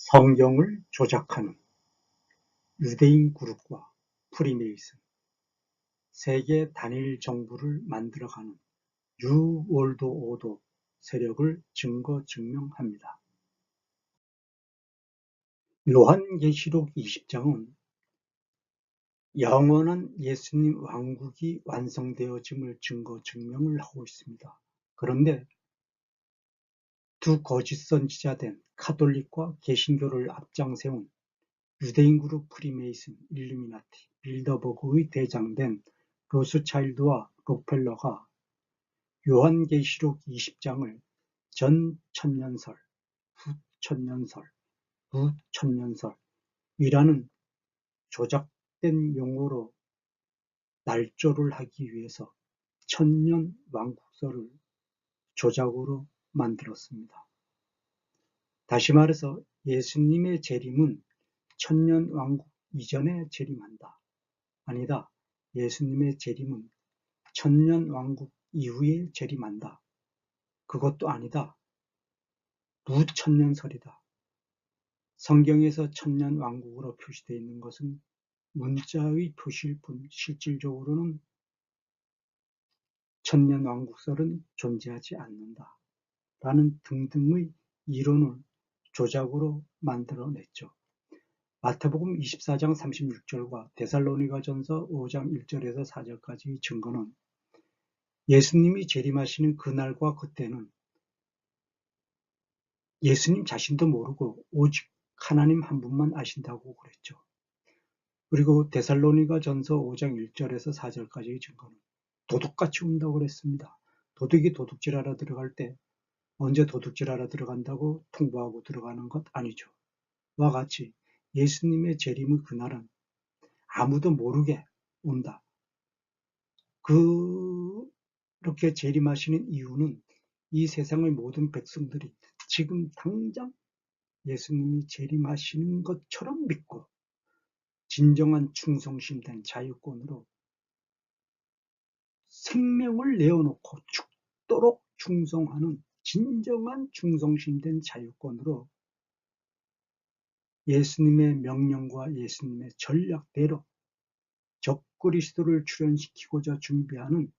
성경을 조작하는 유대인 그룹과 프리메이슨, 세계 단일 정부를 만들어가는 뉴월드 오더 세력을 증거 증명합니다. 요한계시록 20장은 영원한 예수님 왕국이 완성되어짐을 증거 증명을 하고 있습니다. 그런데 두 거짓 선지자된 카톨릭과 개신교를 앞장세운 유대인 그룹 프리메이슨, 일루미나티, 빌더버그의 대장된 로스차일드와 록펠러가 요한계시록 20장을 전천년설, 후천년설, 무천년설이라는 조작된 용어로 날조를 하기 위해서 천년왕국설을 조작으로 만들었습니다. 다시 말해서 예수님의 재림은 천년왕국 이전에 재림한다. 아니다. 예수님의 재림은 천년왕국 이후에 재림한다. 그것도 아니다. 무천년설이다. 성경에서 천년왕국으로 표시되어 있는 것은 문자의 표시일 뿐 실질적으로는 천년왕국설은 존재하지 않는다. 라는 등등의 이론을 조작으로 만들어냈죠. 마태복음 24장 36절과 데살로니가전서 5장 1절에서 4절까지의 증거는 예수님이 재림하시는 그날과 그때는 예수님 자신도 모르고 오직 하나님 한 분만 아신다고 그랬죠. 그리고 데살로니가전서 5장 1절에서 4절까지의 증거는 도둑같이 온다고 그랬습니다. 도둑이 도둑질하러 들어갈 때 언제 도둑질하러 들어간다고 통보하고 들어가는 것 아니죠. 와 같이 예수님의 재림의 그날은 아무도 모르게 온다. 그렇게 재림하시는 이유는 이 세상의 모든 백성들이 지금 당장 예수님이 재림하시는 것처럼 믿고 진정한 충성심된 자유권으로 생명을 내어놓고 죽도록 충성하는 진정한 충성심된 자유권으로 예수님의 명령과 예수님의 전략대로 적그리스도를 출현시키고자 준비하는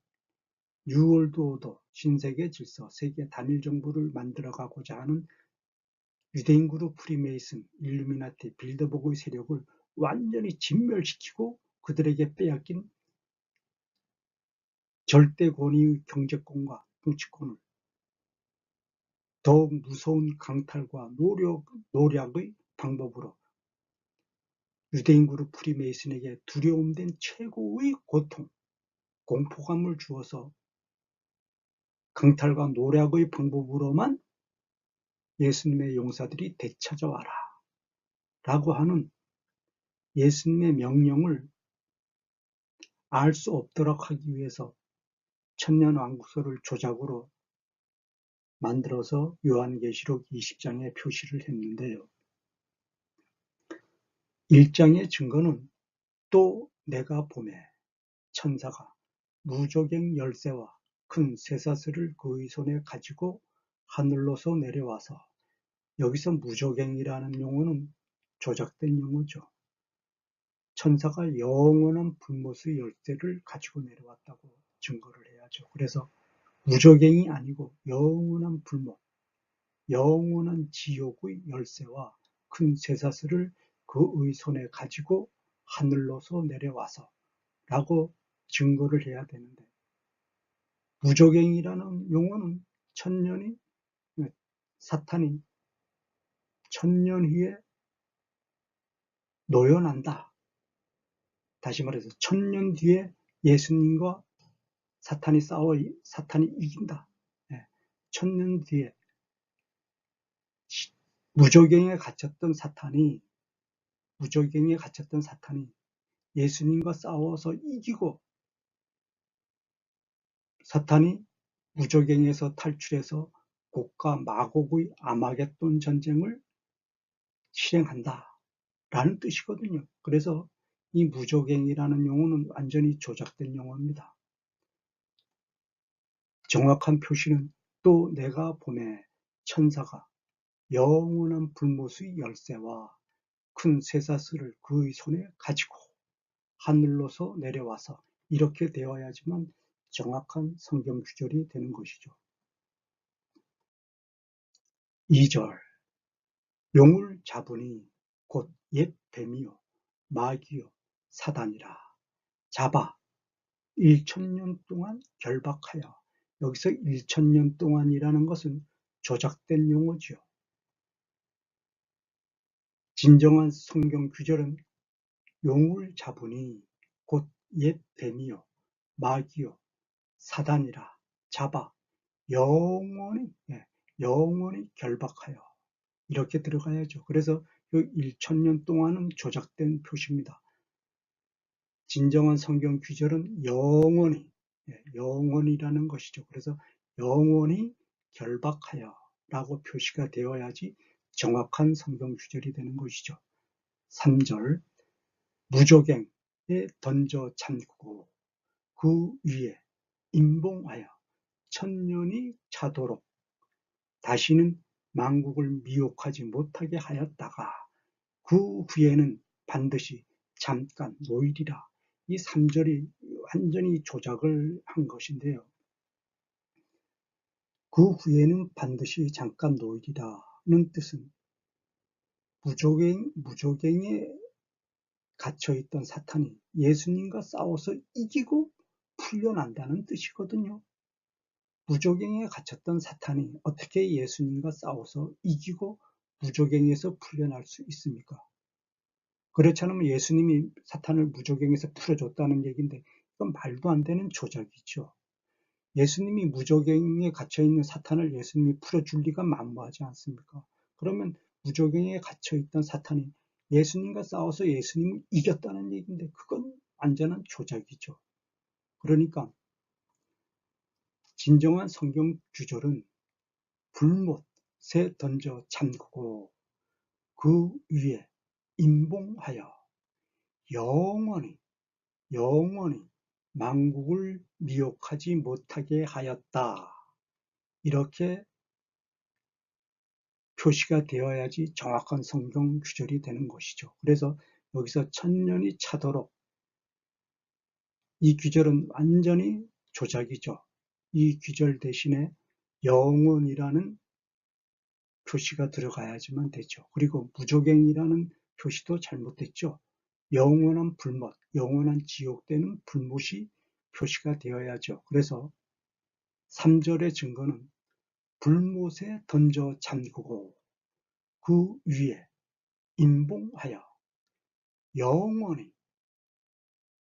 뉴월드 오더, 신세계 질서, 세계 단일 정부를 만들어가고자 하는 유대인 그룹 프리메이슨, 일루미나티, 빌더버그의 세력을 완전히 진멸시키고 그들에게 빼앗긴 절대 권위의 경제권과 통치권을 더욱 무서운 강탈과 노략의 방법으로 유대인 그룹 프리메이슨에게 두려움된 최고의 고통, 공포감을 주어서 강탈과 노략의 방법으로만 예수님의 용사들이 되찾아와라 라고 하는 예수님의 명령을 알 수 없도록 하기 위해서 천년왕국설을 조작으로 만들어서 요한계시록 20장에 표시를 했는데요. 1장의 증거는 또 내가 보매 천사가 무조갱 열쇠와 큰 쇠사슬을 그의 손에 가지고 하늘로서 내려와서, 여기서 무조갱이라는 용어는 조작된 용어죠. 천사가 영원한 불못의 열쇠를 가지고 내려왔다고 증거를 해야죠. 그래서 무조갱이 아니고 영원한 불못, 영원한 지옥의 열쇠와 큰 쇠사슬을 그의 손에 가지고 하늘로서 내려와서 라고 증거를 해야 되는데, 무조갱이라는 용어는 사탄이 천년 후에 노연한다. 다시 말해서 천년 뒤에 예수님과 사탄이 싸워 사탄이 이긴다. 천년 뒤에 무조갱에 갇혔던 사탄이 예수님과 싸워서 이기고 사탄이 무조갱에서 탈출해서 곡과 마곡의 아마겟돈 전쟁을 실행한다라는 뜻이거든요. 그래서 이 무조갱이라는 용어는 완전히 조작된 용어입니다. 정확한 표시는 또 내가 보매 천사가 영원한 불못의 열쇠와 큰 쇠사슬을 그의 손에 가지고 하늘로서 내려와서 이렇게 되어야지만 정확한 성경 구절이 되는 것이죠. 2절 용을 잡으니 곧 옛 뱀이요 마귀요 사단이라 잡아 1000년 동안 결박하여. 여기서 1000년 동안이라는 것은 조작된 용어지요. 진정한 성경 구절은 용을 잡으니 곧 옛 뱀이요 마귀요 사단이라 잡아 영원히 결박하여 이렇게 들어가야죠. 그래서 1000년 동안은 조작된 표시입니다. 진정한 성경 구절은 영원이라는 것이죠. 그래서 영원히 결박하여 라고 표시가 되어야지 정확한 성경 구절이 되는 것이죠. 3절 무조갱에 던져 잠그고 그 위에 임봉하여 천년이 차도록 다시는 만국을 미혹하지 못하게 하였다가 그 후에는 반드시 잠깐 놓이리라. 이 3절이 완전히 조작을 한 것인데요. 그 후에는 반드시 잠깐 놓이리라는 뜻은 무조갱에 갇혀있던 사탄이 예수님과 싸워서 이기고 풀려난다는 뜻이거든요. 무조갱에 갇혔던 사탄이 어떻게 예수님과 싸워서 이기고 무조갱에서 풀려날 수 있습니까? 그렇지 않으면 예수님이 사탄을 무조갱에서 풀어줬다는 얘기인데 이건 말도 안 되는 조작이죠. 예수님이 무조갱에 갇혀있는 사탄을 예수님이 풀어줄 리가 만무하지 않습니까? 그러면 무조갱에 갇혀있던 사탄이 예수님과 싸워서 예수님을 이겼다는 얘기인데 그건 완전한 조작이죠. 그러니까 진정한 성경 구절은 불못에 던져 잠그고 그 위에 임봉하여 영원히 만국을 미혹하지 못하게 하였다. 이렇게 표시가 되어야지 정확한 성경 구절이 되는 것이죠. 그래서 여기서 천년이 차도록 이 구절은 완전히 조작이죠. 이 구절 대신에 영원이라는 표시가 들어가야지만 되죠. 그리고 무조갱이라는 표시도 잘못됐죠. 영원한 불못, 영원한 지옥되는 불못이 표시가 되어야죠. 그래서 3절의 증거는 불못에 던져 잠그고 그 위에 임봉하여 영원히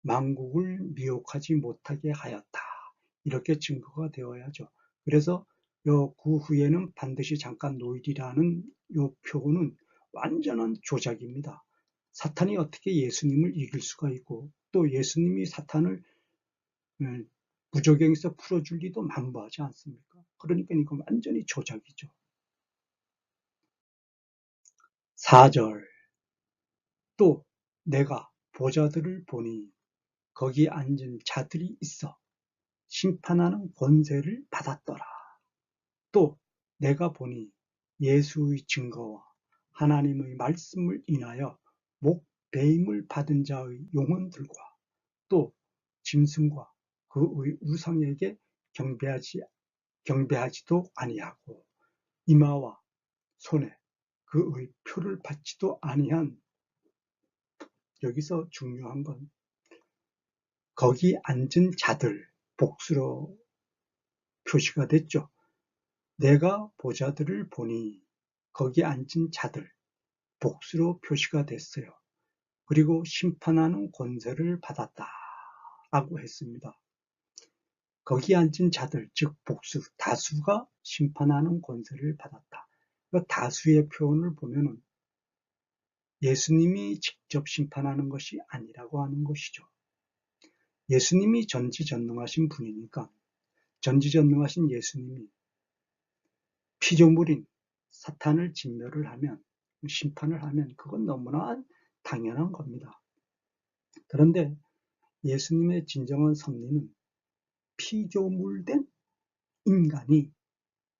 만국을 미혹하지 못하게 하였다. 이렇게 증거가 되어야죠. 그래서 그 후에는 반드시 잠깐 놓이리라는 이 표현은 완전한 조작입니다. 사탄이 어떻게 예수님을 이길 수가 있고 또 예수님이 사탄을 무조갱에서 풀어줄 리도 만무하지 않습니까? 그러니까 이건 완전히 조작이죠. 4절 또 내가 보자들을 보니 거기 앉은 자들이 있어 심판하는 권세를 받았더라. 또 내가 보니 예수의 증거와 하나님의 말씀을 인하여 목배임을 받은 자의 영혼들과 또 짐승과 그의 우상에게 경배하지도 아니하고 이마와 손에 그의 표를 받지도 아니한. 여기서 중요한 건 거기 앉은 자들 복수로 표시가 됐죠. 내가 보자들을 보니 거기 앉은 자들 복수로 표시가 됐어요. 그리고 심판하는 권세를 받았다 라고 했습니다. 거기 앉은 자들 즉 복수 다수가 심판하는 권세를 받았다. 다수의 표현을 보면은 예수님이 직접 심판하는 것이 아니라고 하는 것이죠. 예수님이 전지전능하신 분이니까 전지전능하신 예수님이 피조물인 사탄을 진멸을 하면 심판을 하면 그건 너무나 당연한 겁니다. 그런데 예수님의 진정한 섭리는 피조물된 인간이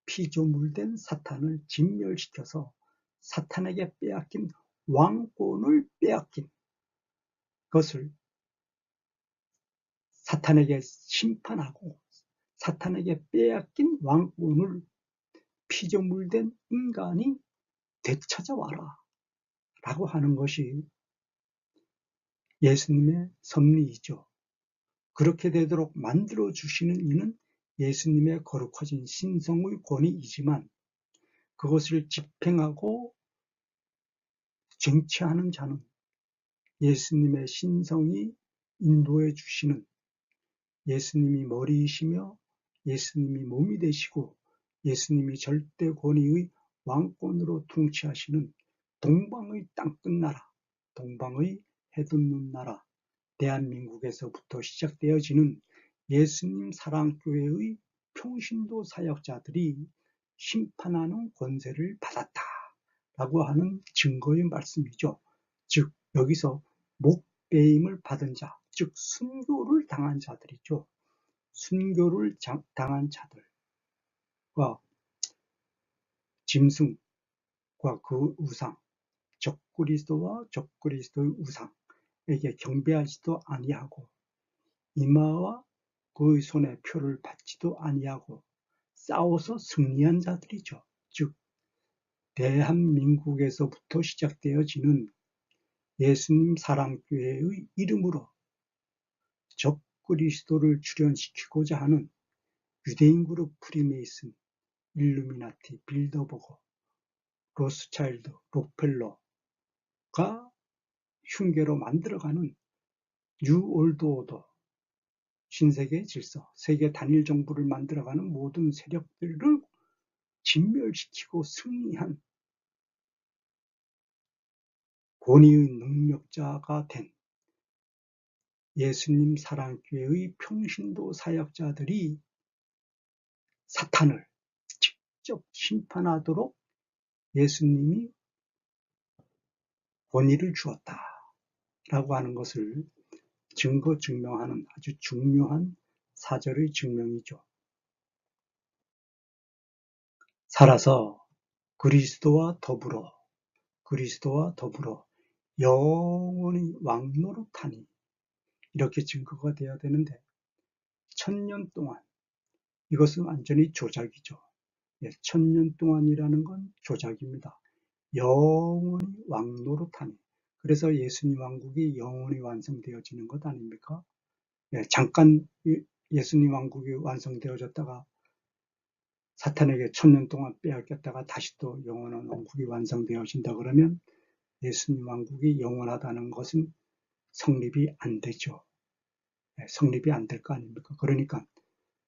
피조물된 사탄을 진멸시켜서 사탄에게 빼앗긴 왕권을 빼앗긴 것을 사탄에게 심판하고 사탄에게 빼앗긴 왕권을 피조물된 인간이 되찾아와라 라고 하는 것이 예수님의 섭리이죠. 그렇게 되도록 만들어주시는 이는 예수님의 거룩하신 신성의 권위이지만 그것을 집행하고 쟁취하는 자는 예수님의 신성이 인도해 주시는 예수님이 머리이시며 예수님이 몸이 되시고 예수님이 절대 권위의 왕권으로 통치하시는 동방의 땅끝나라, 동방의 해돋는 나라, 대한민국에서부터 시작되어지는 예수님 사랑교회의 평신도 사역자들이 심판하는 권세를 받았다라고 하는 증거의 말씀이죠. 즉 여기서 목배임을 받은 자, 즉 순교를 당한 자들이죠. 순교를 당한 자들과 짐승과 그 우상, 적그리스도와 적그리스도의 우상에게 경배하지도 아니하고 이마와 그의 손에 표를 받지도 아니하고 싸워서 승리한 자들이죠. 즉 대한민국에서부터 시작되어지는 예수님 사랑교회의 이름으로 적그리스도를 출현시키고자 하는 유대인 그룹 프리메이슨, 일루미나티, 빌더버거, 로스차일드, 록펠러가 흉계로 만들어가는 뉴올드 오더, 신세계 질서, 세계 단일 정부를 만들어가는 모든 세력들을 진멸시키고 승리한 권위의 능력자가 된 예수님 사랑교회의 평신도 사역자들이 사탄을 직접 심판하도록 예수님이 권위를 주었다라고 하는 것을 증거 증명하는 아주 중요한 사절의 증명이죠. 살아서 그리스도와 더불어 영원히 왕노릇하니 이렇게 증거가 되어야 되는데 1000년 동안 이것은 완전히 조작이죠. 1000년 동안이라는 건 조작입니다. 영원히 왕노릇하니 그래서 예수님 왕국이 영원히 완성되어지는 것 아닙니까? 잠깐 예수님 왕국이 완성되어졌다가 사탄에게 1000년 동안 빼앗겼다가 다시 또 영원한 왕국이 완성되어진다 그러면 예수님 왕국이 영원하다는 것은 성립이 안 되죠. 성립이 안 될 거 아닙니까? 그러니까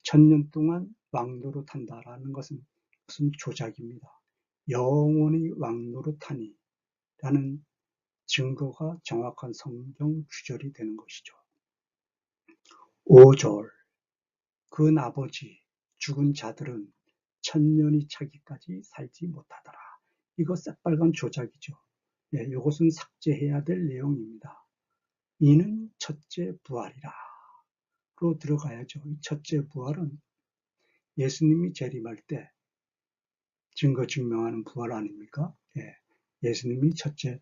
1000년 동안 왕노릇한다라는 것은 무슨 조작입니다. 영원히 왕노릇하니 라는 증거가 정확한 성경 구절이 되는 것이죠. 5절 그 아버지 죽은 자들은 1000년이 차기까지 살지 못하더라. 이거 새빨간 조작이죠. 이것은 삭제해야 될 내용입니다. 이는 첫째 부활이라. 로 들어가야죠. 이 첫째 부활은 예수님이 재림할 때 증거 증명하는 부활 아닙니까? 예수님이 첫째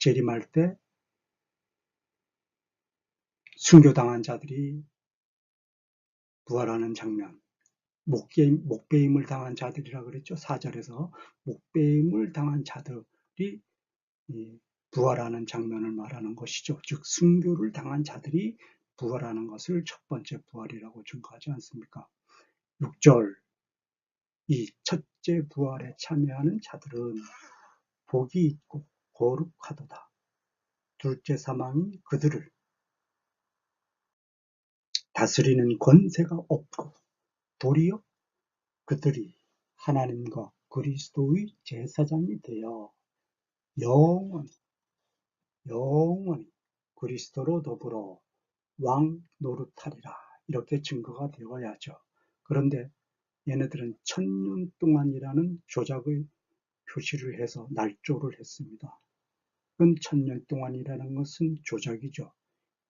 재림할 때 순교당한 자들이 부활하는 장면, 목배임을 당한 자들이라 그랬죠. 4절에서 목배임을 당한 자들이 부활하는 장면을 말하는 것이죠. 즉 순교를 당한 자들이 부활하는 것을 첫 번째 부활이라고 증거하지 않습니까? 6절 이 첫째 부활에 참여하는 자들은 복이 있고 거룩하도다. 둘째 사망이 그들을 다스리는 권세가 없고 도리어 그들이 하나님과 그리스도의 제사장이 되어 영원히 그리스도로 더불어 왕 노릇하리라. 이렇게 증거가 되어야죠. 그런데 얘네들은 1000년 동안이라는 조작의 표시를 해서 날조를 했습니다. 그건 1000년 동안이라는 것은 조작이죠.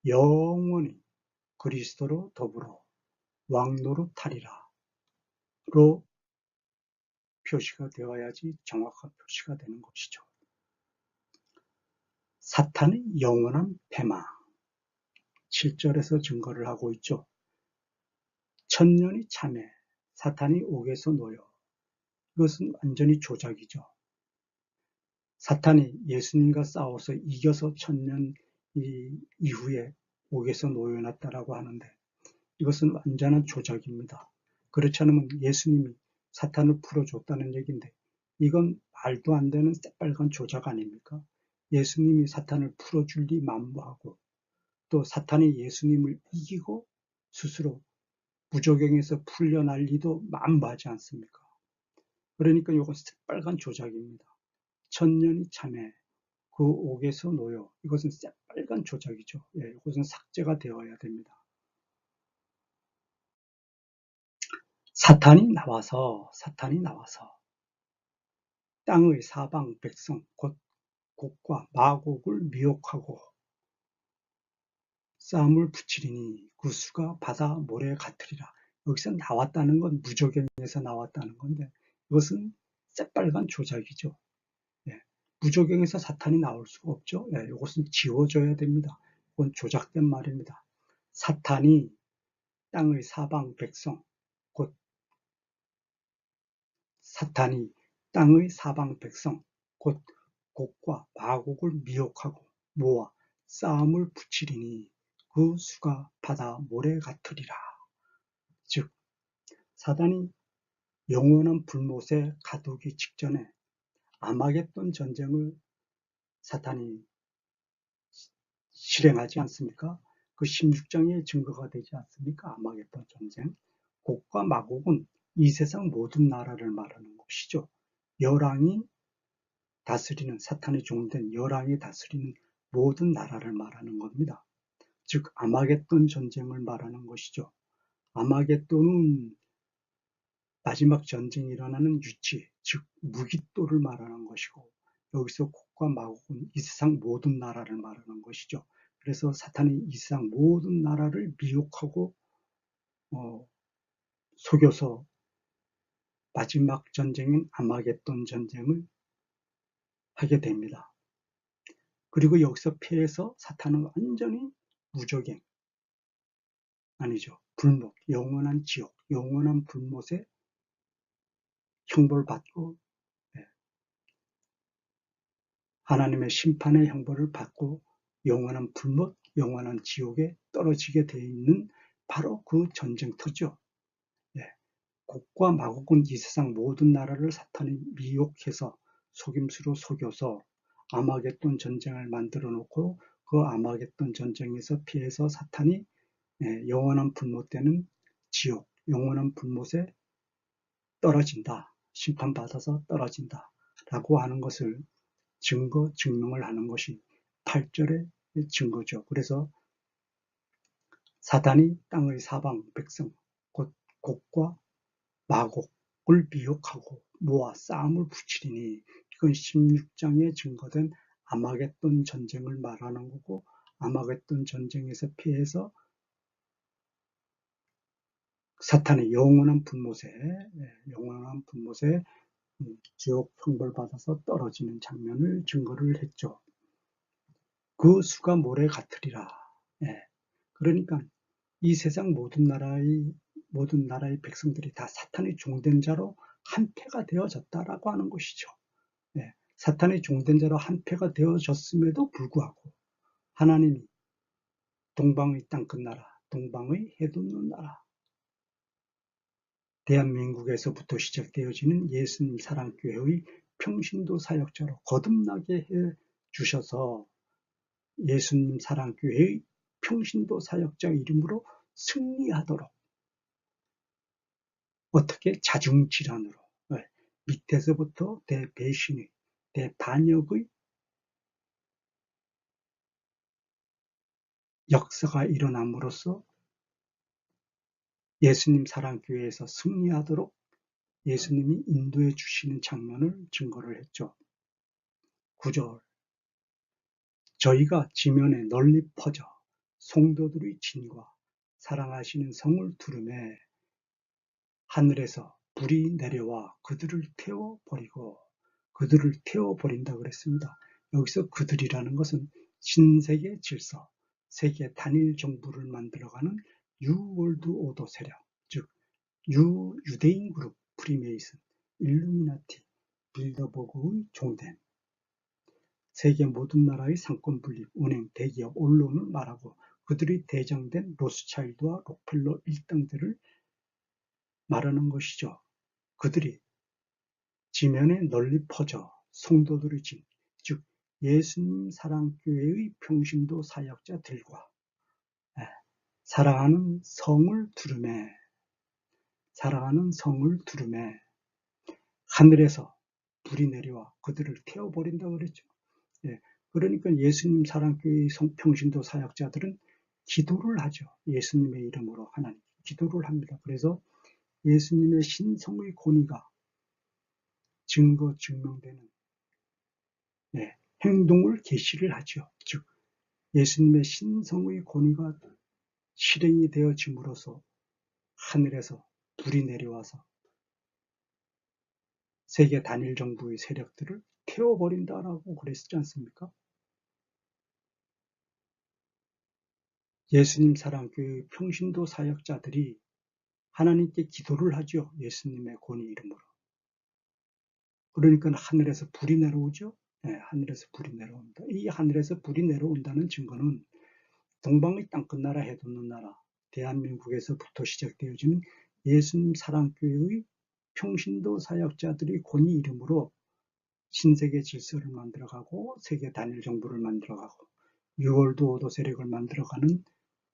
영원히 그리스도로 더불어 왕 노릇하리라. 로 표시가 되어야지 정확한 표시가 되는 것이죠. 사탄의 영원한 패망, 7절에서 증거를 하고 있죠. 천년이 참해, 사탄이 옥에서 놓여. 이것은 완전히 조작이죠. 사탄이 예수님과 싸워서 이겨서 천년 이후에 옥에서 놓여놨다라고 하는데 이것은 완전한 조작입니다. 그렇지 않으면 예수님이 사탄을 풀어줬다는 얘기인데 이건 말도 안 되는 새빨간 조작 아닙니까? 예수님이 사탄을 풀어줄 리 만무하고 또 사탄이 예수님을 이기고 스스로 무저갱에서 풀려날 리도 만무하지 않습니까? 그러니까 이건 새빨간 조작입니다. 천년이 참해 그 옥에서 놓여. 이것은 새빨간 조작이죠. 예, 이것은 삭제가 되어야 됩니다. 사탄이 나와서 땅의 사방 백성 곧 곡과 마곡을 미혹하고 싸움을 붙이리니 그 수가 바다 모래 같으리라. 여기서 나왔다는 건 무저갱에서 나왔다는 건데 이것은 새빨간 조작이죠. 예, 무저갱에서 사탄이 나올 수가 없죠. 예, 이것은 지워져야 됩니다. 이건 조작된 말입니다. 사탄이 땅의 사방 백성 곧 사탄이 땅의 사방 백성 곧 곡과 마곡을 미혹하고 모아 싸움을 붙이리니 그 수가 바다 모래 같으리라. 즉 사단이 영원한 불못에 가두기 직전에 아마겟돈 전쟁을 사탄이 실행하지 않습니까? 그 16장의 증거가 되지 않습니까? 아마겟돈 전쟁. 곡과 마곡은 이 세상 모든 나라를 말하는 것이죠. 열왕이 다스리는 사탄의 종된 열왕이 다스리는 모든 나라를 말하는 겁니다. 즉 아마겟돈 전쟁을 말하는 것이죠. 아마겟돈은 마지막 전쟁이 일어나는 유치, 즉 무기토를 말하는 것이고 여기서 곡과 마곡은 이 세상 모든 나라를 말하는 것이죠. 그래서 사탄이 이 세상 모든 나라를 미혹하고 속여서 마지막 전쟁인 아마겟돈 전쟁을 하게 됩니다. 그리고 여기서 패해서 사탄은 완전히 무저갱, 아니죠. 불못, 영원한 지옥, 영원한 불못에 형벌 받고 하나님의 심판의 형벌을 받고 영원한 불못, 영원한 지옥에 떨어지게 되어 있는 바로 그 전쟁터죠. 예. 곡과 마곡은 이 세상 모든 나라를 사탄이 미혹해서 속임수로 속여서 아마겟돈 전쟁을 만들어 놓고 그 아마겟돈 전쟁에서 피해서 사탄이 영원한 불못 되는 지옥, 영원한 불못에 떨어진다. 심판받아서 떨어진다. 라고 하는 것을 증명을 하는 것이 8절의 증거죠. 그래서 사단이 땅의 사방 백성 곧 곡과 마곡을 미혹하고 모아 싸움을 붙이리니 이건 16장에 증거된 아마겟돈 전쟁을 말하는 거고 아마겟돈 전쟁에서 피해서 사탄의 영원한 불못에 지옥 형벌 받아서 떨어지는 장면을 증거를 했죠. 그 수가 모래 같으리라. 그러니까 이 세상 모든 나라의 백성들이 다 사탄의 종된 자로 한패가 되어졌다라고 하는 것이죠. 사탄의 종된 자로 한패가 되어졌음에도 불구하고 하나님이 동방의 땅끝 나라, 동방의 해돋는 나라, 대한민국에서부터 시작되어지는 예수님 사랑교회의 평신도 사역자로 거듭나게 해 주셔서 예수님 사랑교회의 평신도 사역자 이름으로 승리하도록 어떻게 자중질환으로 밑에서부터 대배신의 대반역의 역사가 일어남으로써 예수님 사랑교회에서 승리하도록 예수님이 인도해 주시는 장면을 증거를 했죠. 9절 저희가 지면에 널리 퍼져 성도들의 진과 사랑하시는 성을 두르매 하늘에서 불이 내려와 그들을 태워버린다 그랬습니다. 여기서 그들이라는 것은 신세계 질서, 세계 단일 정부를 만들어가는 뉴월드 오더 세력, 즉 유대인 그룹, 프리메이슨, 일루미나티, 빌더버그의 종된, 세계 모든 나라의 상권 분립, 은행, 대기업, 언론을 말하고 그들이 대장된 로스차일드와 록펠러 일당들을 말하는 것이죠. 그들이 지면에 널리 퍼져 성도들의 즉 예수님 사랑교회의 평신도 사역자들과 사랑하는 성을 두름에 하늘에서 불이 내려와 그들을 태워버린다고 그랬죠. 그러니까 예수님 사랑교회의 평신도 사역자들은 기도를 하죠. 예수님의 이름으로 하나님 기도를 합니다. 그래서 예수님의 신성의 권위가 증명되는 행동을 계시를 하죠. 즉 예수님의 신성의 권위가 실행이 되어짐으로써 하늘에서 불이 내려와서 세계 단일 정부의 세력들을 태워버린다라고 그랬지 않습니까? 예수님 사랑교회 평신도 사역자들이 하나님께 기도를 하죠. 예수님의 권위 이름으로. 그러니까 하늘에서 불이 내려오죠. 하늘에서 불이 내려온다. 이 하늘에서 불이 내려온다는 증거는 동방의 땅끝나라 해돋는 나라 대한민국에서부터 시작되어지는 예수님 사랑교회의 평신도 사역자들의 권위 이름으로 신세계 질서를 만들어가고 세계 단일 정부를 만들어가고 뉴월드 오더 세력을 만들어가는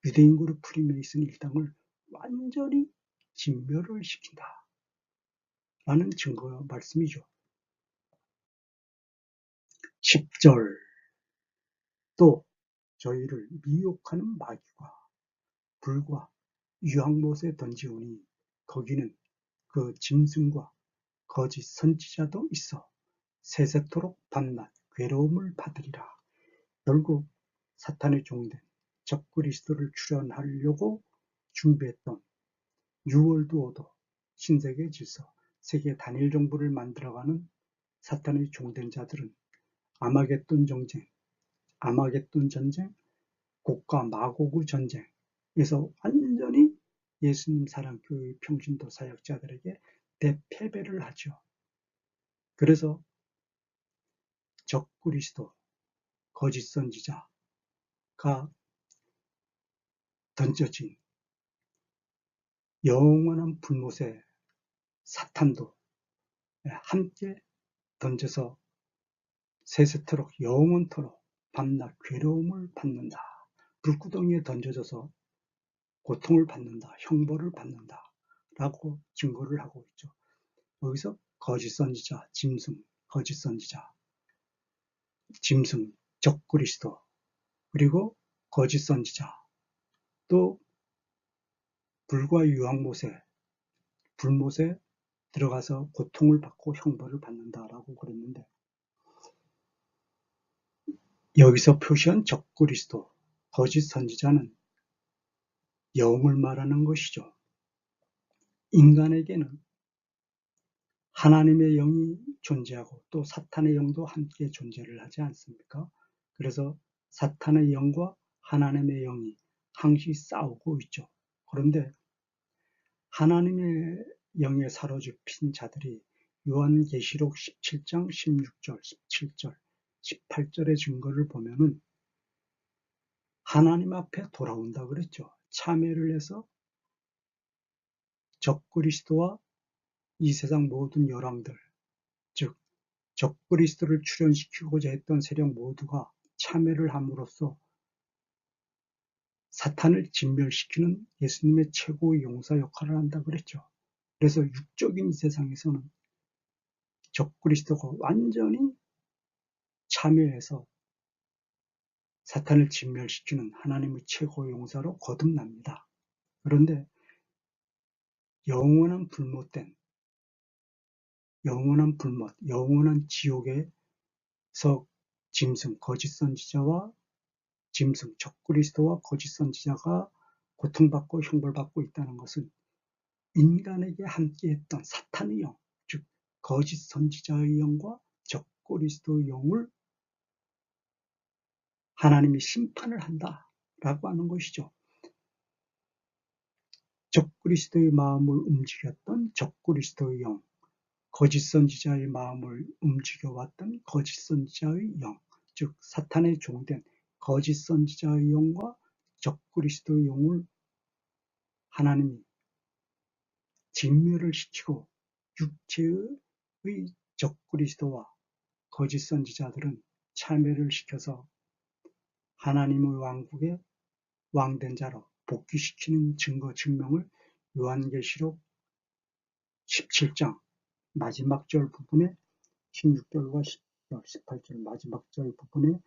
유대인 그룹 프리메이슨 일당을 완전히 진멸을 시킨다 라는 증거 말씀이죠. 10절 또 저희를 미혹하는 마귀가 불과 유황못에 던지오니 거기는 그 짐승과 거짓 선지자도 있어 세세토록 밤낮 괴로움을 받으리라. 결국 사탄의 종된 적그리스도를 출현하려고 준비했던 뉴월드 오더, 신세계 질서, 세계 단일 정부를 만들어가는 사탄의 종된 자들은 아마겟돈 전쟁, 곡과 마곡의 전쟁에서 완전히 예수님 사랑교회 평신도 사역자들에게 대패배를 하죠. 그래서 적그리스도, 거짓 선지자가 던져진 영원한 불못에 사탄도 함께 던져서 세세토록 영원토록 밤낮 괴로움을 받는다. 불구덩이에 던져져서 고통을 받는다. 형벌을 받는다. 라고 증거를 하고 있죠. 여기서 거짓 선지자, 짐승, 적그리스도, 그리고 거짓 선지자, 또 불과 유황못에, 불못에 들어가서 고통을 받고 형벌을 받는다라고 그랬는데 여기서 표시한 적그리스도, 거짓 선지자는 영을 말하는 것이죠. 인간에게는 하나님의 영이 존재하고 또 사탄의 영도 함께 존재를 하지 않습니까? 그래서 사탄의 영과 하나님의 영이 항시 싸우고 있죠. 그런데 하나님의 영에 사로잡힌 자들이 요한계시록 17장 16절, 17절, 18절의 증거를 보면은 하나님 앞에 돌아온다 그랬죠. 참회를 해서 적그리스도와 이 세상 모든 열왕들, 즉 적그리스도를 출현시키고자 했던 세력 모두가 참회를 함으로써 사탄을 진멸시키는 예수님의 최고의 용사 역할을 한다 그랬죠. 그래서 육적인 이 세상에서는 적그리스도가 완전히 참여해서 사탄을 진멸시키는 하나님의 최고의 용사로 거듭납니다. 그런데 영원한 불못, 영원한 지옥에서 짐승, 거짓 선지자와 적그리스도와 거짓 선지자가 고통받고 형벌받고 있다는 것은 인간에게 함께했던 사탄의 영, 즉 거짓 선지자의 영과 적그리스도의 영을 하나님이 심판을 한다라고 하는 것이죠. 적그리스도의 마음을 움직였던 적그리스도의 영, 거짓 선지자의 마음을 움직여왔던 거짓 선지자의 영, 즉 사탄의 종된 거짓 선지자의 영과 적그리스도의 영을 하나님이 진멸을 시키고 육체의 적그리스도와 거짓 선지자들은 참회를 시켜서 하나님의 왕국의 왕된 자로 복귀시키는 증거 증명을 요한계시록 17장 마지막 절 부분에 16절과 10절, 18절 마지막 절 부분에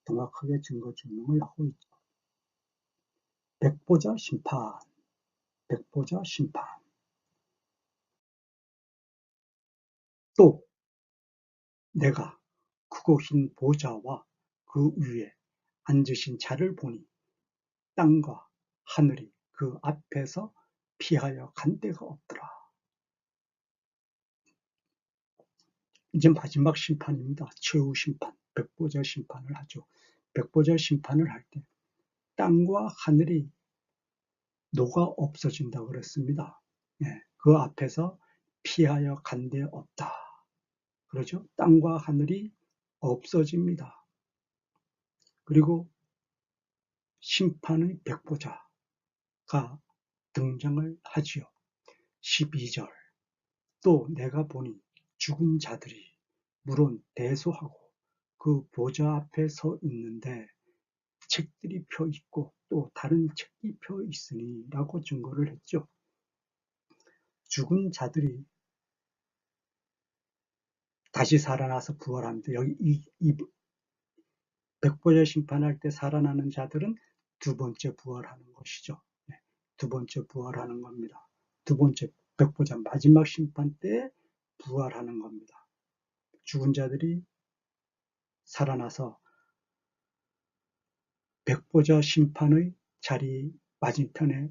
정확하게 증거 증명을 하고 있죠. 백보자 심판, 백보자 심판. 또 내가 크고 흰 보좌와 그 위에 앉으신 자를 보니 땅과 하늘이 그 앞에서 피하여 간 데가 없더라. 이제 마지막 심판입니다. 최후 심판, 백보자 심판을 하죠. 백보자 심판을 할 때 땅과 하늘이 녹아 없어진다고 그랬습니다. 그 앞에서 피하여 간 데 없다. 그러죠? 땅과 하늘이 없어집니다. 그리고 심판의 백보자가 등장을 하지요. 12절. 또 내가 보니 죽은 자들이 물론 대소하고 그 보좌 앞에 서 있는데 책들이 펴 있고 또 다른 책이 펴 있으니 라고 증거를 했죠. 죽은 자들이 다시 살아나서 부활합니다. 여기 이 백보자 심판할 때 살아나는 자들은 두 번째 부활하는 것이죠. 두 번째 부활하는 겁니다. 두 번째 백보자 마지막 심판 때 부활하는 겁니다. 죽은 자들이 살아나서 백보자 심판의 자리 맞은편에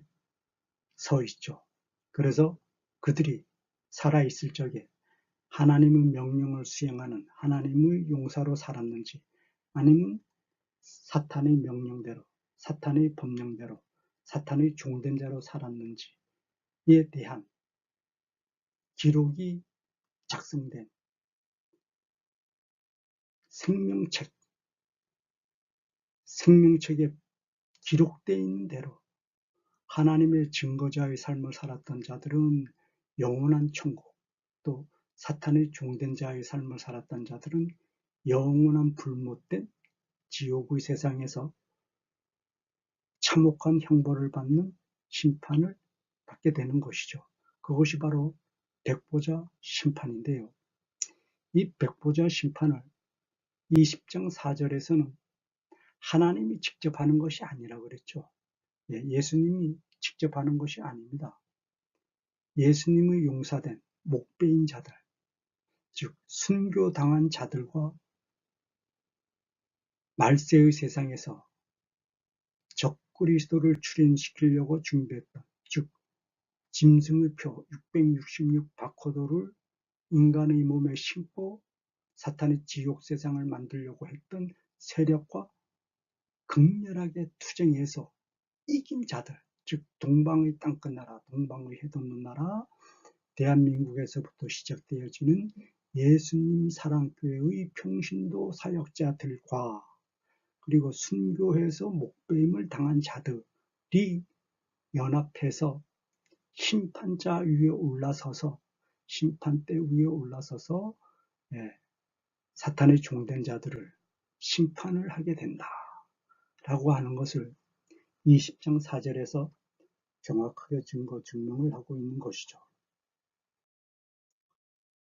서 있죠. 그래서 그들이 살아있을 적에 하나님의 명령을 수행하는 하나님의 용사로 살았는지 아니면 사탄의 명령대로, 사탄의 법령대로, 사탄의 종된 자로 살았는지에 대한 기록이 작성된 생명책에 기록되어 있는 대로 하나님의 증거자의 삶을 살았던 자들은 영원한 천국, 또 사탄의 종된 자의 삶을 살았던 자들은 영원한 불못된 지옥의 세상에서 참혹한 형벌을 받는 심판을 받게 되는 것이죠. 그것이 바로 백보자 심판인데요. 이 백보자 심판을 20장 4절에서는 하나님이 직접 하는 것이 아니라고 그랬죠. 예수님이 직접 하는 것이 아닙니다. 예수님의 용사된 목배인 자들, 즉 순교당한 자들과 말세의 세상에서 적그리스도를 출현시키려고 준비했던, 즉 짐승의 표 666 바코드를 인간의 몸에 심고 사탄의 지옥 세상을 만들려고 했던 세력과 극렬하게 투쟁해서 이긴 자들, 즉 동방의 땅끝나라, 동방의 해돋는 나라, 대한민국에서부터 시작되어지는 예수님 사랑교회의 평신도 사역자들과 그리고 순교해서 목배임을 당한 자들이 연합해서 심판자 위에 올라서서 심판대 위에 올라서서 사탄의 종된 자들을 심판을 하게 된다라고 하는 것을 20장 4절에서 정확하게 증거 증명을 하고 있는 것이죠.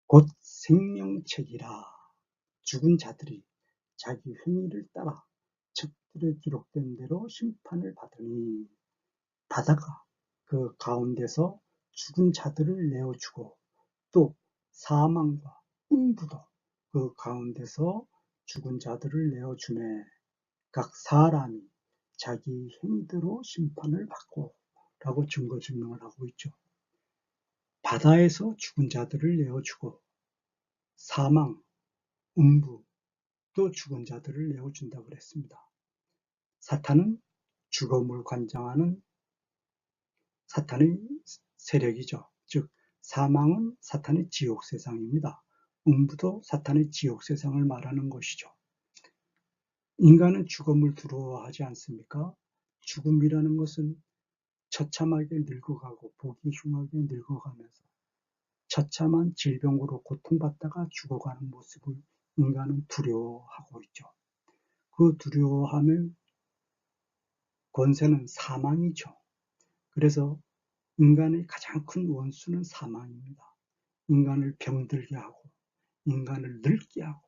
곧 생명책이라 죽은 자들이 자기 행위를 따라 책들에 기록된 대로 심판을 받으니 바다가 그 가운데서 죽은 자들을 내어주고 또 사망과 음부도 그 가운데서 죽은 자들을 내어주매 각 사람이 자기 행위대로 심판을 받고 라고 증거 증명을 하고 있죠. 바다에서 죽은 자들을 내어주고 사망, 음부, 또 죽은 자들을 내어준다고 그랬습니다. 사탄은 죽음을 관장하는 사탄의 세력이죠. 즉 사망은 사탄의 지옥 세상입니다. 음부도 사탄의 지옥 세상을 말하는 것이죠. 인간은 죽음을 두려워하지 않습니까? 죽음이라는 것은 처참하게 늙어가고 보기 흉하게 늙어가면서 처참한 질병으로 고통받다가 죽어가는 모습을 인간은 두려워하고 있죠. 그 두려워함의 권세는 사망이죠. 그래서 인간의 가장 큰 원수는 사망입니다. 인간을 병들게 하고 인간을 늙게 하고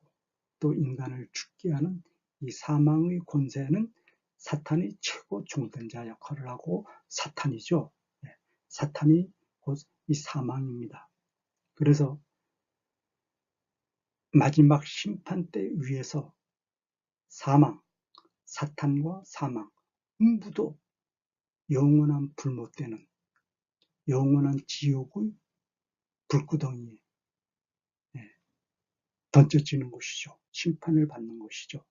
또 인간을 죽게 하는 이 사망의 권세는 사탄이 최고 종된 자 역할을 하고 사탄이죠. 사탄이 곧 이 사망입니다. 그래서 마지막 심판 때 위에서 사망, 사탄과 사망, 음부도 영원한 불못되는 영원한 지옥의 불구덩이에 던져지는 것이죠. 심판을 받는 것이죠.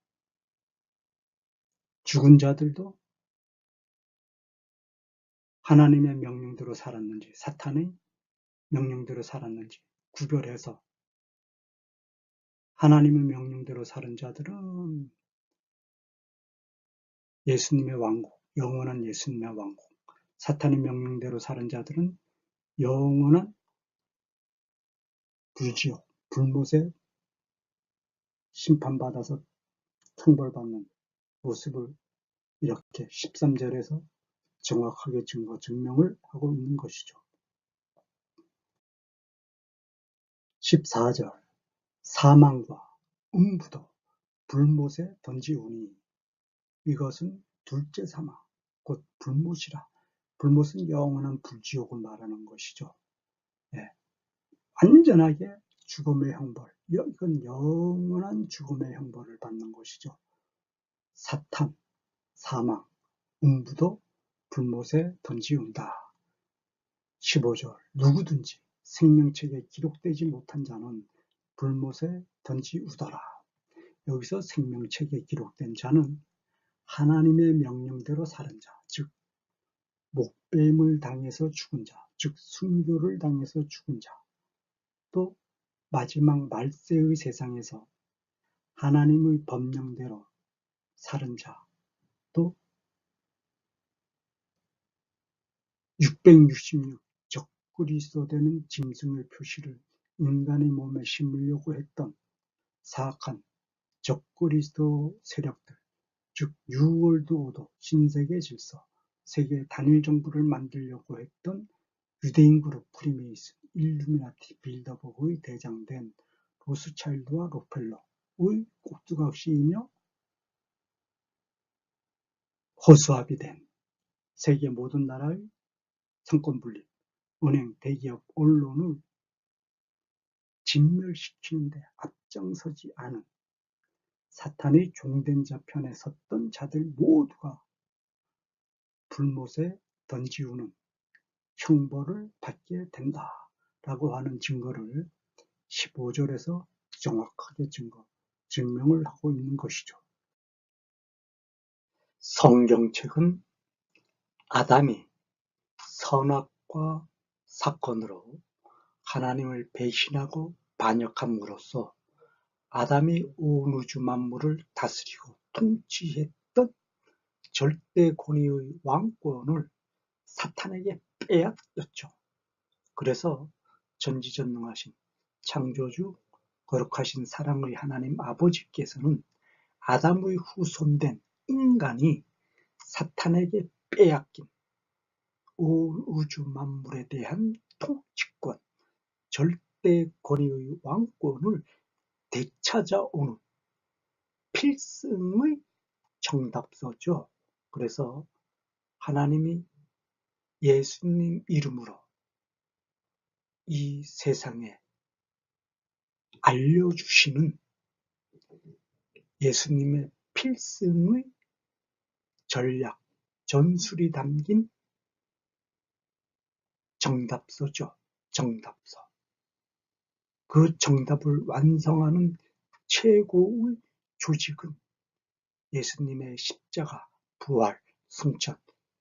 죽은 자들도 하나님의 명령대로 살았는지 사탄의 명령대로 살았는지 구별해서 하나님의 명령대로 살은 자들은 예수님의 왕국, 영원한 예수님의 왕국, 사탄의 명령대로 살은 자들은 영원한 불지옥, 불못에 심판받아서 형벌받는 모습을 이렇게 13절에서 정확하게 증명을 하고 있는 것이죠. 14절 사망과 음부도 불못에 던지우니 이것은 둘째 사망 곧 불못이라. 불못은 영원한 불지옥을 말하는 것이죠. 완전하게 죽음의 형벌, 이건 영원한 죽음의 형벌을 받는 것이죠. 사탄, 사망, 음부도 불못에 던지운다. 15절 누구든지 생명책에 기록되지 못한 자는 불못에 던지우더라. 여기서 생명책에 기록된 자는 하나님의 명령대로 살은 자, 즉 목뱀을 당해서 죽은 자, 즉 순교를 당해서 죽은 자, 또 마지막 말세의 세상에서 하나님의 법령대로 살은 자, 또 666 적그리스도 되는 짐승의 표시를 인간의 몸에 심으려고 했던 사악한 적그리스도 세력들, 즉 뉴월드 오더, 신세계 질서, 세계 단일 정부를 만들려고 했던 유대인 그룹 프리메이슨, 일루미나티, 빌더버그의 대장된 로스차일드와 록펠러의 꼭두각시이며 허수아비 된 세계 모든 나라의 상권 분립, 은행, 대기업, 언론을 진멸시키는데 앞장서지 않은 사탄의 종된 자 편에 섰던 자들 모두가 불못에 던지우는 형벌을 받게 된다라고 하는 증거를 15절에서 정확하게 증명을 하고 있는 것이죠. 성경책은 아담이 선악과 사건으로 하나님을 배신하고 반역함으로써 아담이 온 우주 만물을 다스리고 통치했던 절대 권위의 왕권을 사탄에게 빼앗겼죠. 그래서 전지전능하신 창조주 거룩하신 사랑의 하나님 아버지께서는 아담의 후손된 인간이 사탄에게 빼앗긴 온 우주 만물에 대한 통치권, 절대 권위의 왕권을 되찾아오는 필승의 정답서죠. 그래서 하나님이 예수님 이름으로 이 세상에 알려주시는 예수님의 필승의 전략, 전술이 담긴 정답서죠. 정답서. 그 정답을 완성하는 최고의 조직은 예수님의 십자가, 부활, 승천,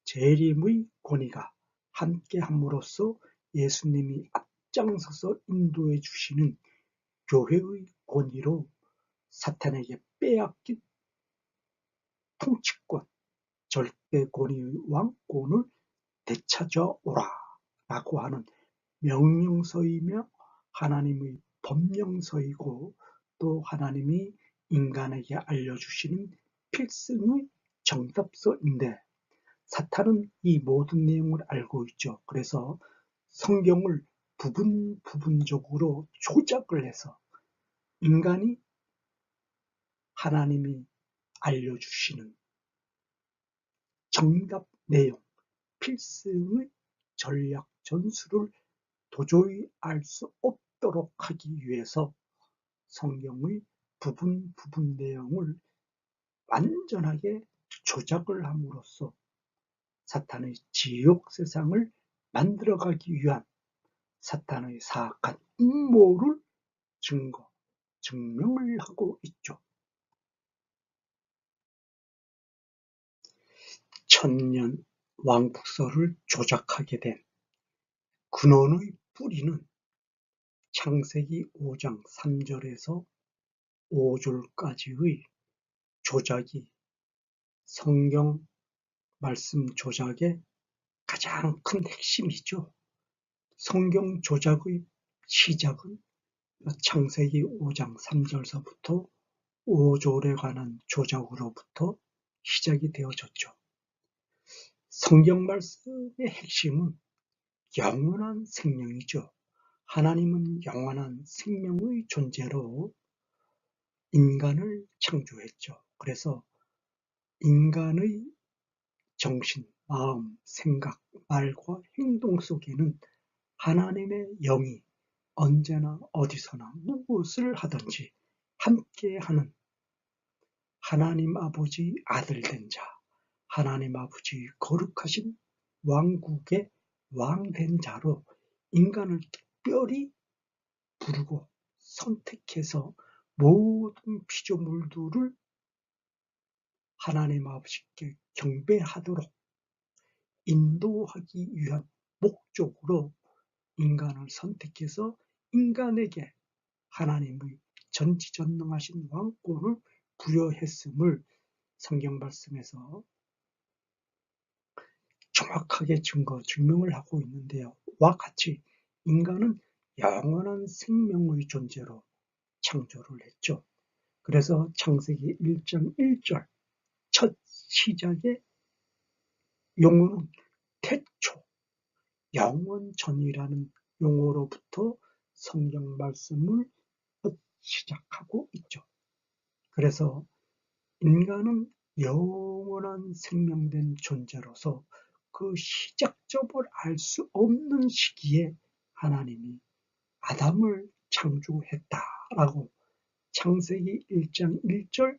재림의 권위가 함께함으로써 예수님이 앞장서서 인도해 주시는 교회의 권위로 사탄에게 빼앗긴 통치권, 절대 권위의 왕권을 되찾아오라 라고 하는 명령서이며 하나님의 법령서이고 또 하나님이 인간에게 알려주시는 필승의 정답서인데 사탄은 이 모든 내용을 알고 있죠. 그래서 성경을 부분적으로 조작을 해서 인간이 하나님이 알려주시는 정답 내용, 필승의 전략 전술을 도저히 알 수 없도록 하기 위해서 성경의 부분 내용을 완전하게 조작을 함으로써 사탄의 지옥 세상을 만들어가기 위한 사탄의 사악한 음모를 증명을 하고 있죠. 천년 왕국서를 조작하게 된 근원의 뿌리는 창세기 5장 3절에서 5절까지의 조작이 성경 말씀 조작의 가장 큰 핵심이죠. 성경 조작의 시작은 창세기 5장 3절서부터 5절에 관한 조작으로부터 시작이 되어졌죠. 성경 말씀의 핵심은 영원한 생명이죠. 하나님은 영원한 생명의 존재로 인간을 창조했죠. 그래서 인간의 정신, 마음, 생각, 말과 행동 속에는 하나님의 영이 언제나 어디서나 무엇을 하든지 함께하는 하나님 아버지 아들 된 자, 하나님 아버지 거룩하신 왕국의 왕된 자로 인간을 특별히 부르고 선택해서 모든 피조물들을 하나님 아버지께 경배하도록 인도하기 위한 목적으로 인간을 선택해서 인간에게 하나님의 전지전능하신 왕권을 부여했음을 성경 말씀에서 정확하게 증명을 하고 있는데요. 와 같이 인간은 영원한 생명의 존재로 창조를 했죠. 그래서 창세기 1장 1절 첫 시작의 용어는 태초, 영원전이라는 용어로부터 성경 말씀을 시작하고 있죠. 그래서 인간은 영원한 생명된 존재로서 그 시작점을 알 수 없는 시기에 하나님이 아담을 창조했다라고 창세기 1장 1절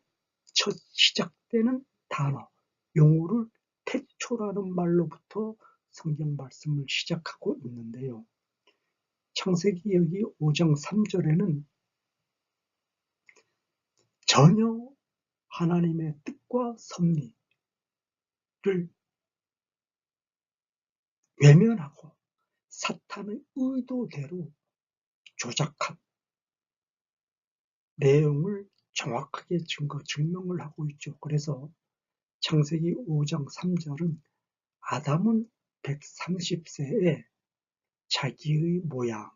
첫 시작되는 단어, 용어를 태초라는 말로부터 성경 말씀을 시작하고 있는데요. 창세기 여기 5장 3절에는 전혀 하나님의 뜻과 섭리를 외면하고 사탄의 의도대로 조작한 내용을 정확하게 증명을 하고 있죠. 그래서 창세기 5장 3절은 아담은 130세에 자기의 모양,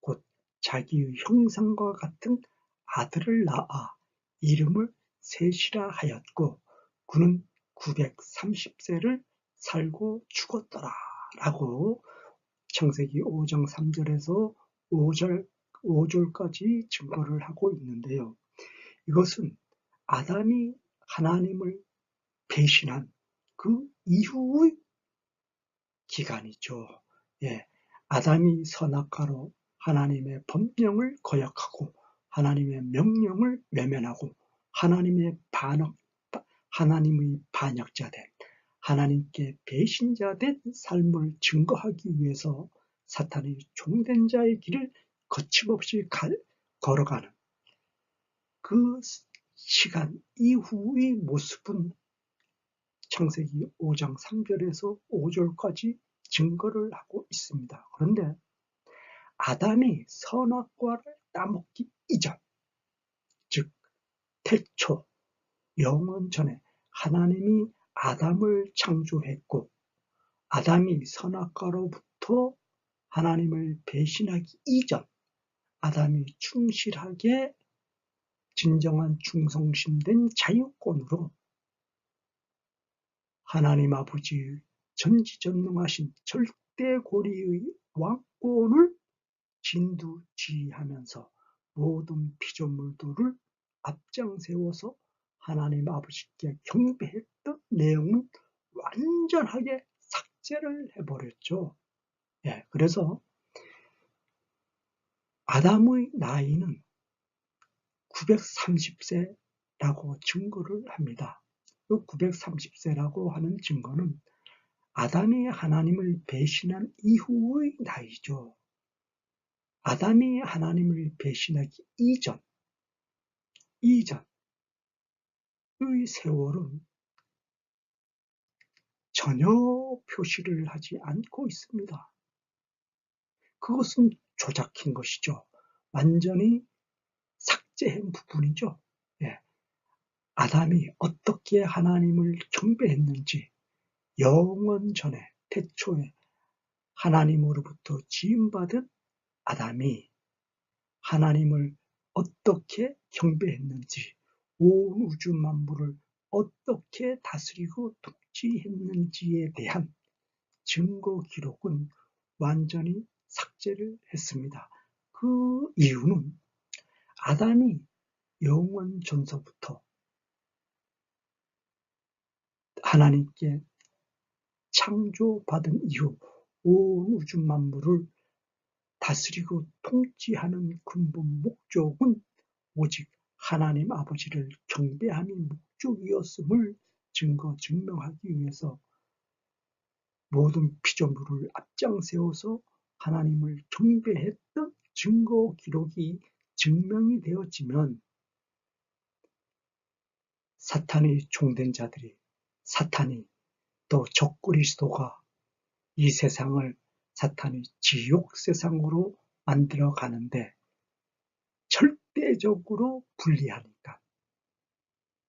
곧 자기의 형상과 같은 아들을 낳아 이름을 셋이라 하였고 그는 930세를 살고 죽었더라 라고 창세기 5장 3절에서 5절까지 증거를 하고 있는데요. 이것은 아담이 하나님을 배신한 그 이후의 기간이죠. 예, 아담이 선악과로 하나님의 법령을 거역하고 하나님의 명령을 외면하고 하나님의 반역자 된 하나님께 배신자 된 삶을 증거하기 위해서 사탄의 종된 자의 길을 거침없이 걸어가는 그 시간 이후의 모습은 창세기 5장 3절에서 5절까지 증거를 하고 있습니다. 그런데 아담이 선악과를 따먹기 이전, 즉 태초, 영원 전에 하나님이 아담을 창조했고 아담이 선악과로부터 하나님을 배신하기 이전 아담이 충실하게 진정한 충성심된 자유권으로 하나님 아버지의 전지전능하신 절대 권위의 왕권을 진두지휘하면서 모든 피조물들을 앞장세워서 하나님 아버지께 경배했던 내용은 완전하게 삭제를 해버렸죠. 예, 그래서 아담의 나이는 930세라고 증거를 합니다. 이 930세라고 하는 증거는 아담이 하나님을 배신한 이후의 나이죠. 아담이 하나님을 배신하기 이전의 세월은 전혀 표시를 하지 않고 있습니다. 그것은 조작한 것이죠. 완전히 삭제한 부분이죠. 예. 아담이 어떻게 하나님을 경배했는지 영원 전에 태초에 하나님으로부터 지음받은 아담이 하나님을 어떻게 경배했는지 온 우주 만물을 어떻게 다스리고 통치했는지에 대한 증거 기록은 완전히 삭제를 했습니다. 그 이유는 아담이 영원 전서부터 하나님께 창조받은 이후 온 우주 만물을 다스리고 통치하는 근본 목적은 오직 하나님 아버지를 경배함이 목적이었음을 증명하기 위해서 모든 피조물을 앞장세워서 하나님을 경배했던 증거 기록이 증명이 되어지면 사탄의 종된 자들이 사탄이 또 적그리스도가 이 세상을 사탄의 지옥 세상으로 만들어 가는데 절대적으로 불리하니까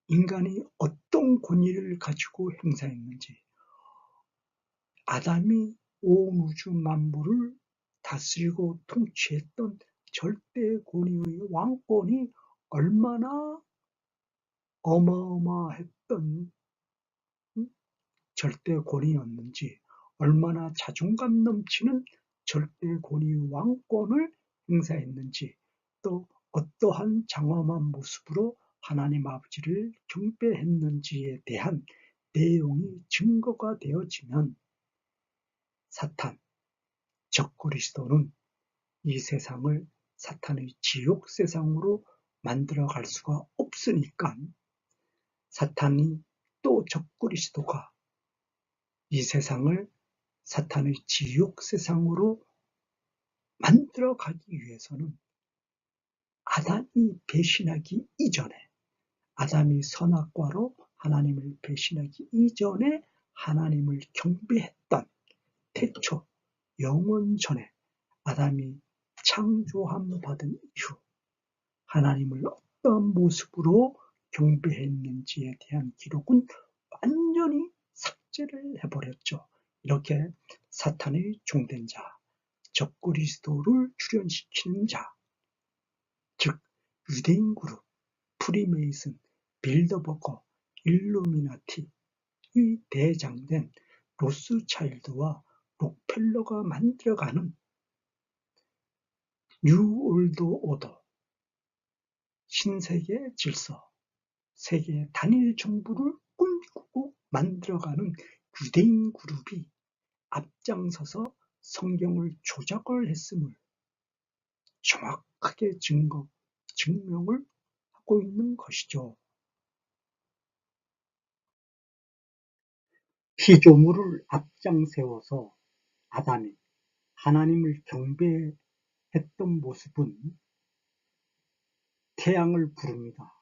인간이 어떤 권위를 가지고 행사했는지 아담이 온 우주 만물을 다스리고 통치했던 절대 권위의 왕권이 얼마나 어마어마했던 절대 권위였는지 얼마나 자존감 넘치는 절대 권위의 왕권을 행사했는지 또 어떠한 장엄한 모습으로 하나님 아버지를 경배했는지에 대한 내용이 증거가 되어지면 사탄, 적그리스도는 이 세상을 사탄의 지옥 세상으로 만들어 갈 수가 없으니까 사탄이 또 적그리스도가 이 세상을 사탄의 지옥 세상으로 만들어 가기 위해서는 아담이 배신하기 이전에 아담이 선악과로 하나님을 배신하기 이전에 하나님을 경배했던 태초 영원 전에 아담이 창조함 받은 이후 하나님을 어떤 모습으로 경배했는지에 대한 기록은 완전히 삭제를 해버렸죠. 이렇게 사탄의 종된 자, 적그리스도를 출현시키는 자, 즉 유대인 그룹, 프리메이슨, 빌더버거, 일루미나티의 대장된 로스차일드와 록펠러가 만들어가는 뉴월드 오더, 신세계 질서, 세계 단일 정부를 꿈꾸고 만들어가는 유대인 그룹이 앞장서서 성경을 조작을 했음을 정확하게 증명을 하고 있는 것이죠. 피조물을 앞장세워서 아담이 하나님을 경배했던 모습은 태양을 부릅니다.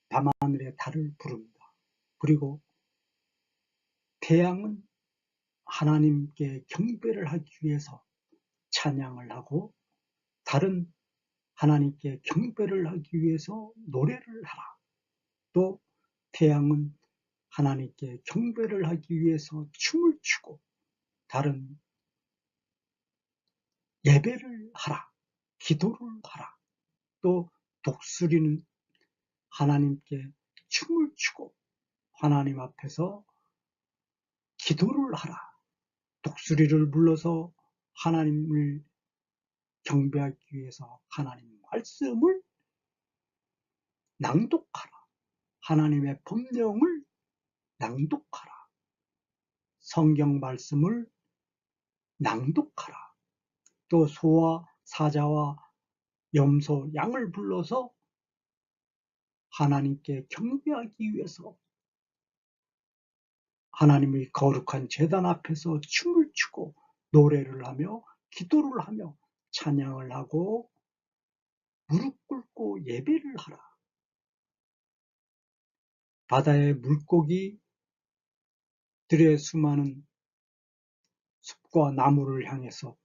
밤하늘의 달을 부릅니다. 그리고 태양은 하나님께 경배를 하기 위해서 찬양을 하고, 달은 하나님께 경배를 하기 위해서 노래를 하라. 또 태양은 하나님께 경배를 하기 위해서 춤을 추고, 달은 예배를 하라, 기도를 하라. 또 독수리는 하나님께 춤을 추고 하나님 앞에서 기도를 하라. 독수리를 불러서 하나님을 경배하기 위해서 하나님 말씀을 낭독하라. 하나님의 법령을 낭독하라. 성경 말씀을 낭독하라. 또 소와 사자와 염소, 양을 불러서 하나님께 경배하기 위해서 하나님의 거룩한 제단 앞에서 춤을 추고 노래를 하며 기도를 하며 찬양을 하고 무릎 꿇고 예배를 하라. 바다의 물고기들의 수많은 숲과 나무를 향해서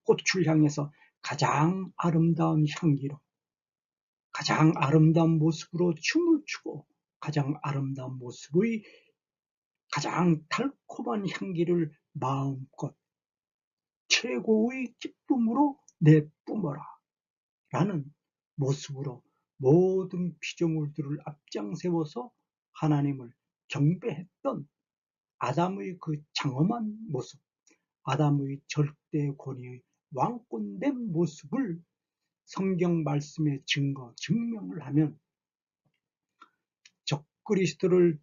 꽃을 향해서 가장 아름다운 향기로, 가장 아름다운 모습으로 춤을 추고 가장 아름다운 모습의 가장 달콤한 향기를 마음껏 최고의 기쁨으로 내뿜어라 라는 모습으로 모든 피조물들을 앞장세워서 하나님을 경배했던 아담의 그 장엄한 모습, 아담의 절대 권위의 왕권된 모습을 성경 말씀의 증명을 하면 적그리스도를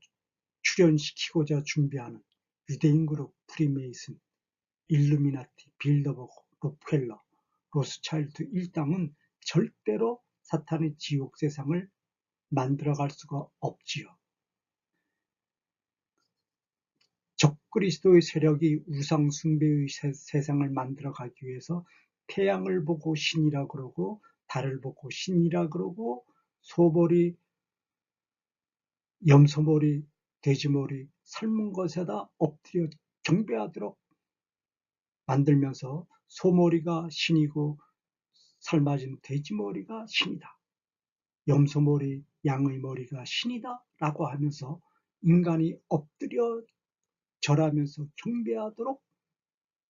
출현시키고자 준비하는 유대인 그룹 프리메이슨, 일루미나티, 빌더버그, 록펠러, 로스차일드 일당은 절대로 사탄의 지옥 세상을 만들어갈 수가 없지요. 적그리스도의 세력이 우상 숭배의 세상을 만들어가기 위해서 태양을 보고 신이라 그러고 달을 보고 신이라 그러고 소머리, 염소머리, 돼지머리, 삶은 것에다 엎드려 경배하도록 만들면서 소머리가 신이고 삶아진 돼지머리가 신이다. 염소머리, 양의 머리가 신이다 라고 하면서 인간이 엎드려 절하면서 경배하도록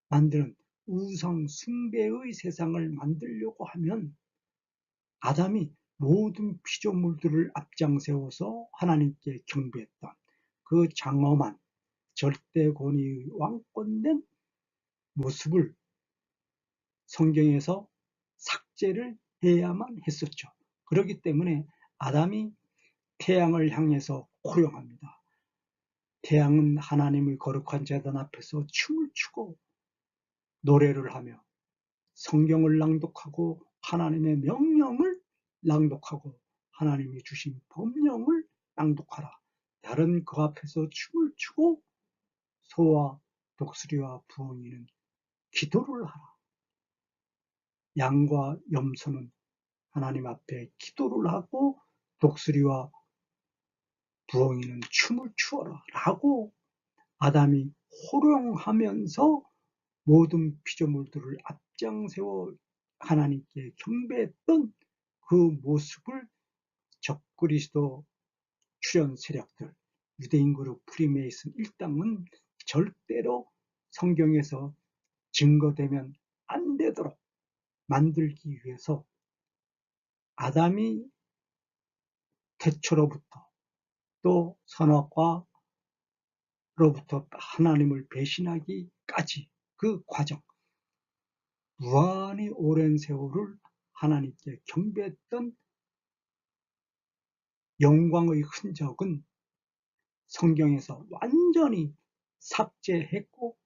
만드는 우상 숭배의 세상을 만들려고 하면 아담이 모든 피조물들을 앞장세워서 하나님께 경배했던 그 장엄한 절대 권위의 왕권된 모습을 성경에서 삭제를 해야만 했었죠. 그렇기 때문에 아담이 태양을 향해서 호령합니다. 태양은 하나님의 거룩한 제단 앞에서 춤을 추고 노래를 하며 성경을 낭독하고 하나님의 명령을 낭독하고 하나님이 주신 법령을 낭독하라. 달은 그 앞에서 춤을 추고 소와 독수리와 부엉이는 기도를 하라. 양과 염소는 하나님 앞에 기도를 하고 독수리와 부엉이는 춤을 추어라 라고 아담이 호령하면서 모든 피조물들을 앞장세워 하나님께 경배했던 그 모습을 적그리스도 출현 세력들, 유대인 그룹 프리메이슨 일당은 절대로 성경에서 증거되면 안 되도록 만들기 위해서 아담이 태초로부터 또 선악과로부터 하나님을 배신하기까지 그 과정, 무한히 오랜 세월을 하나님께 경배했던 영광의 흔적은 성경에서 완전히 삭제했고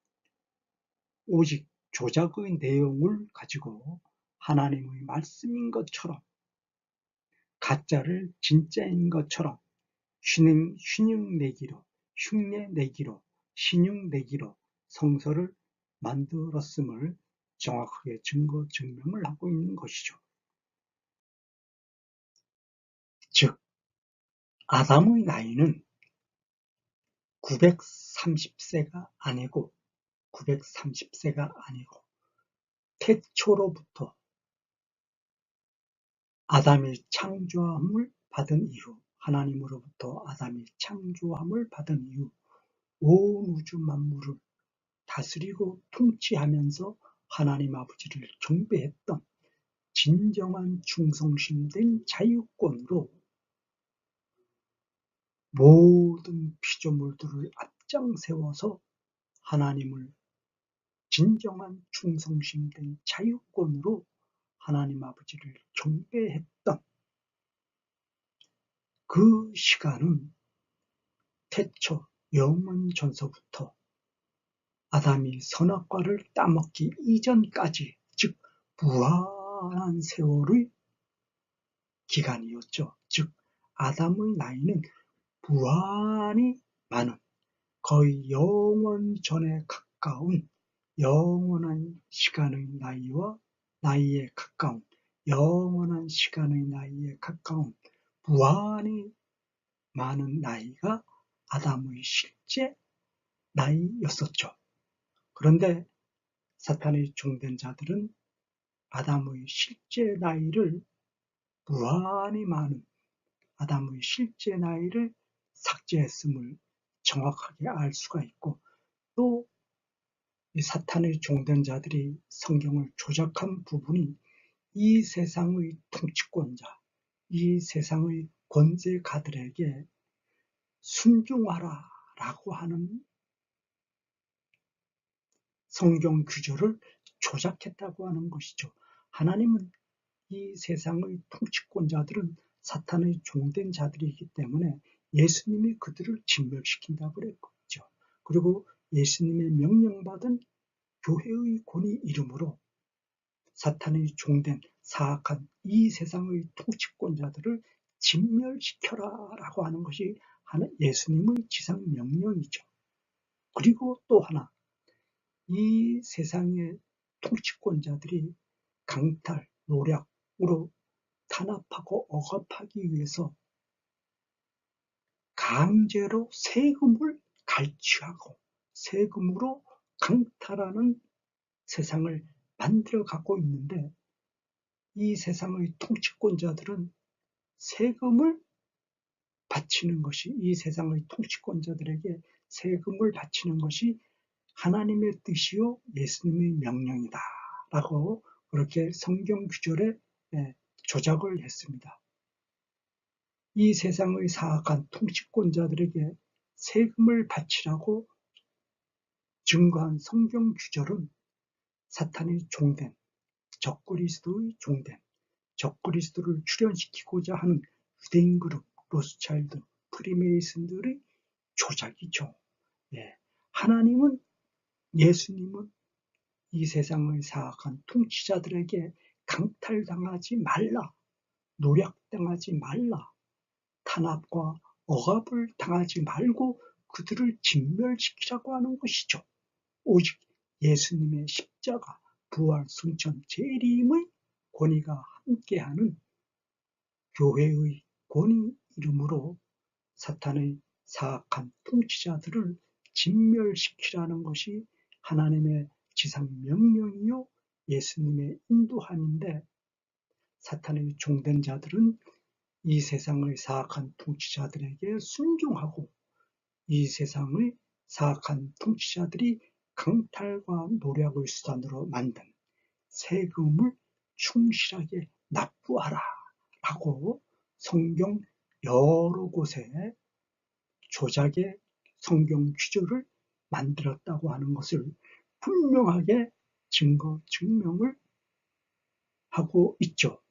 오직 조작의 내용을 가지고 하나님의 말씀인 것처럼 가짜를 진짜인 것처럼 흉내내기로 신용내기로 성서를 만들었음을 정확하게 증거 증명을 하고 있는 것이죠. 즉 아담의 나이는 930세가 아니고 태초로부터 아담이 창조함을 받은 이후, 하나님으로부터 아담이 창조함을 받은 이후 온 우주 만물을 다스리고 통치하면서 하나님 아버지를 경배했던 진정한 충성심된 자유권으로 모든 피조물들을 앞장 세워서 하나님을 진정한 충성심된 자유권으로 하나님 아버지를 경배했던 그 시간은 태초 영원 전서부터 아담이 선악과를 따먹기 이전까지, 즉 무한한 세월의 기간이었죠. 즉 아담의 나이는 무한히 많은, 거의 영원 전에 가까운 영원한 시간의 나이에 가까운, 영원한 시간의 나이에 가까운 무한히 많은 나이가 아담의 실제 나이였었죠. 그런데 사탄의 종된 자들은 아담의 실제 나이를, 무한히 많은 아담의 실제 나이를 삭제했음을 정확하게 알 수가 있고, 또 이 사탄의 종된 자들이 성경을 조작한 부분이 이 세상의 통치권자, 이 세상의 권세가들에게 순종하라 라고 하는 성경 규절을 조작했다고 하는 것이죠. 하나님은 이 세상의 통치권자들은 사탄의 종된 자들이기 때문에 예수님이 그들을 진멸시킨다고 그랬죠. 그리고 예수님의 명령받은 교회의 권위 이름으로 사탄의 종된 사악한 이 세상의 통치권자들을 진멸시켜라 라고 하는 것이 예수님의 지상 명령이죠. 그리고 또 하나, 이 세상의 통치권자들이 강탈, 노략으로 탄압하고 억압하기 위해서 강제로 세금을 갈취하고 세금으로 강탈하는 세상을 만들어 갖고 있는데, 이 세상의 통치권자들은 세금을 바치는 것이, 이 세상의 통치권자들에게 세금을 바치는 것이 하나님의 뜻이요 예수님의 명령이다 라고 그렇게 성경 규절에 조작을 했습니다. 이 세상의 사악한 통치권자들에게 세금을 바치라고 증거한 성경 규절은 사탄의 종된, 적그리스도의 종된, 적그리스도를 출현시키고자 하는 유대인 그룹, 로스차일드, 프리메이슨들의 조작이죠. 하나님은, 예수님은 이 세상의 사악한 통치자들에게 강탈당하지 말라, 노략당하지 말라, 탄압과 억압을 당하지 말고 그들을 진멸시키라고 하는 것이죠. 오직 예수님의 십자가, 부활, 승천, 재림의 권위가 함께하는 교회의 권위 이름으로 사탄의 사악한 통치자들을 진멸시키라는 것이 하나님의 지상 명령이요 예수님의 인도함인데, 사탄의 종된 자들은 이 세상의 사악한 통치자들에게 순종하고 이 세상의 사악한 통치자들이 강탈과 노략의 수단으로 만든 세금을 충실하게 납부하라 라고 성경 여러 곳에 조작의 성경 규절을 만들었다고 하는 것을 분명하게 증거 증명을 하고 있죠.